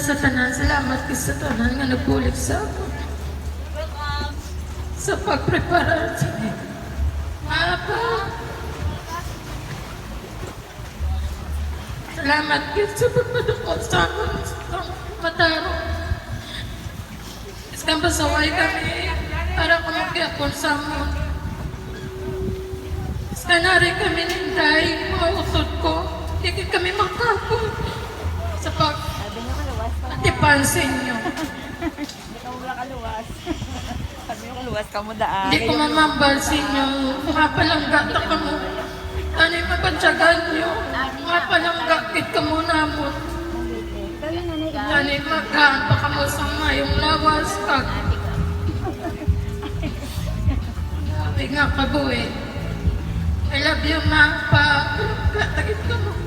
sa tanan, salamat kay sa tanan nga nagbulig sa ako. Sa pagprepara sa Apa. Salamat kay sa pagpadukot sa akon sa matarong. Isang pasaway kami para kumakyakon sa amon. Iskanari kami ninday, mga usod ko. Hindi kami makapon sa pag-atipansin nyo. Hindi ka mo wala kaluwas. Sabi mo kaluwas ka mo daan. Hindi ko mamambal sa inyo. Mga palangga na ka mo. Ano yung mapantsagan nyo? Mga palangga kit ka mo namon. Ano yung magkaan pa ka mo sa mayong lawas kag. Sabi nga kabuhi. I love you, ma. Pa. Tagit ka mo.